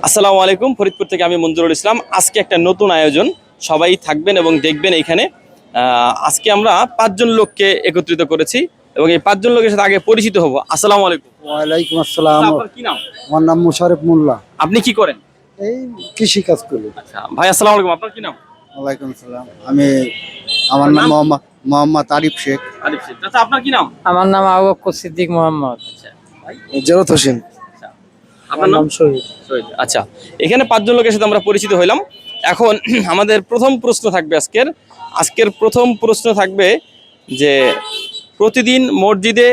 আসসালামু আলাইকুম, ফরিদপুর থেকে আমি মঞ্জুরুল ইসলাম। আজকে একটা নতুন আয়োজন, সবাই থাকবেন এবং দেখবেন। এখানে আজকে আমরা 5 জন লোককে একত্রিত করেছি এবং এই 5 জন লোকের সাথে আগে পরিচিত হব। আসসালামু আলাইকুম। ওয়ালাইকুম আসসালাম। আচ্ছা, আপনার কি নাম? আমার নাম মোশারেফ মোল্লা। আপনি কি করেন? এই কৃষি কাজ করি। আচ্ছা ভাই, আসসালামু আলাইকুম। আপনার কি নাম? ওয়ালাইকুম আসসালাম। আমার নাম মোহাম্মদ আরিফ শেখ। আরিফ শেখ। আচ্ছা, আপনার কি নাম? আমার নাম আবু বকর সিদ্দিক মোহাম্মদ। আচ্ছা ভাই, জেরত হোসেন। আচ্ছা আপনার নাম? শহীদ। শহীদ। আচ্ছা, এখানে 5 জন লোকের সাথে আমরা পরিচিত হইলাম। এখন আমাদের প্রথম প্রশ্ন থাকবে আজকের প্রথম প্রশ্ন থাকবে যে প্রতিদিন মসজিদে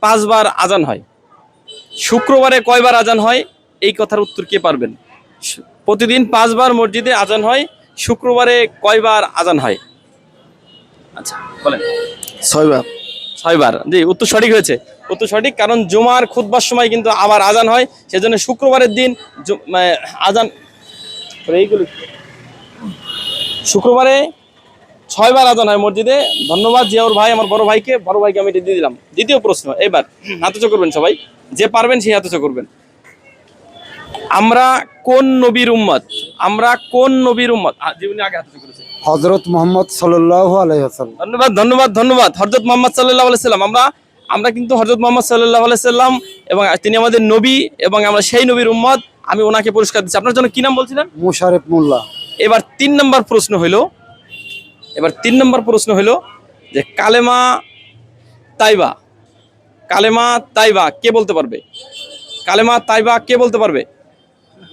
5 বার আজান হয়, শুক্রবারে কয়বার আজান হয়? এই কথার উত্তর কে পারবেন? প্রতিদিন 5 বার মসজিদে আজান হয়, শুক্রবারে কয়বার আজান হয়? আচ্ছা বলেন। 6 বার। 6 বার। জি, উত্তর সঠিক হয়েছে। উত্তর সঠিক, কারণ জুমার খুতবার সময় কিন্তু আবার আজান হয়, সেজন্য শুক্রবারের দিন আজান এইগুলো শুক্রবারে 6 বার আজান হয় মসজিদে। ধন্যবাদ জিয়াউর ভাই, আমার বড় ভাইকে আমি এটা দিয়ে দিলাম। দ্বিতীয় প্রশ্ন, এবার হাতচো করবেন সবাই, যে পারবেন সেই হাতচো করবেন। আমরা কোন নবীর উম্মত? জীবনে আগে হাতচো করেছে। হযরত মুহাম্মদ সাল্লাল্লাহু আলাইহি ওয়াসাল্লাম। ধন্যবাদ হযরত মুহাম্মদ সাল্লাল্লাহু আলাইহি সাল্লাম। আমরা কিন্তু হযরত মুহাম্মদ সাল্লাল্লাহু আলাইহি সাল্লাম এবং তিনি আমাদের নবী এবং আমরা সেই নবীর উম্মত। আমি ওনাকে পুরস্কার দিচ্ছি। আপনার জন্য কি নাম বলছিলেন? মোশারেফ মোল্লা। এবার 3 নম্বর প্রশ্ন হলো যে কালেমা তাইবা কে বলতে পারবে?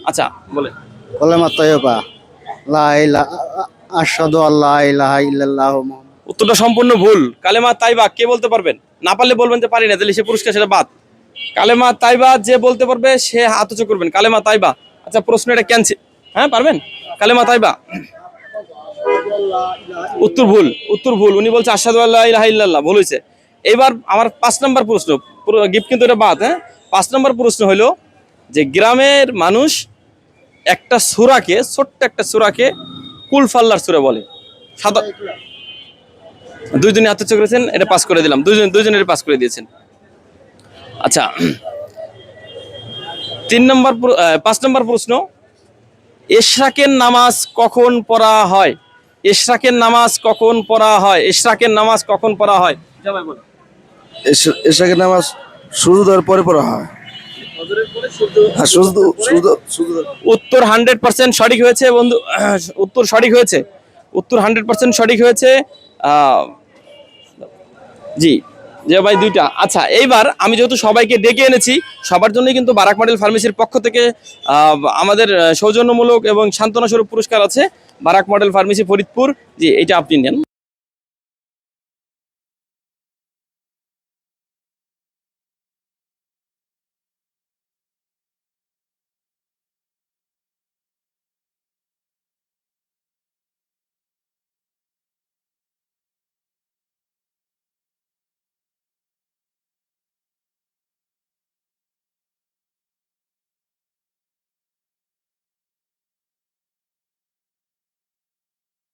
আচ্ছা বলে। কালেমা তাইয়্যিবা লা ইলাহা আশহাদু আল্লা ইলাহা ইল্লাল্লাহু। উত্তরটা সম্পূর্ণ ভুল। কালেমা তাইবা কে বলতে পারবেন? না পারলে বলবেন যে পারি না, তাহলে সে পুরস্কার সেটা বাদ। কালেমা তাইবা যে বলতে পারবে সে হাত উঁচু করবেন। কালেমা তাইবা। আচ্ছা, প্রশ্ন এটা ক্যান্সেল। হ্যাঁ, পারবেন? কালেমা তাইবা। উত্তর ভুল। উনি বলছে আশহাদু আল্লা ইলাহা ইল্লাল্লাহ, ভুল হয়েছে। এবার আমার 5 নম্বর প্রশ্ন, পুরো গিফট কিন্তু এটা বাদ। হ্যাঁ, 5 নম্বর প্রশ্ন হলো যে গ্রামের মানুষ ছোট্ট একটা সূরাকে কুলফাল্লার সূরা বলে। দুইজনে হাত উঁচু করেছেন, এটা পাস করে দিলাম। দুইজনের পাস করে দিয়েছেন। আচ্ছা, 5 নম্বর প্রশ্ন, ইশরাকের নামাজ কখন পড়া হয়? ইশরাকের নামাজ কখন পড়া হয়? ইশরাকের নামাজ সূর্যোদয়ের পরে পড়া হয়। উত্তর 100% সঠিক হয়েছে বন্ধু। উত্তর 100% সঠিক হয়েছে। জি ভাই, 2টা। আচ্ছা, এইবার আমি যেহেতু সবাইকে ডেকে এনেছি, সবার জন্যই কিন্তু বারাক মডেল ফার্মেসির পক্ষ থেকে আমাদের সৌজন্যমূলক এবং সান্ত্বনা স্বরূপ পুরস্কার আছে। Barak model pharmacy Faridpur. জি, এটা আপনি নেন।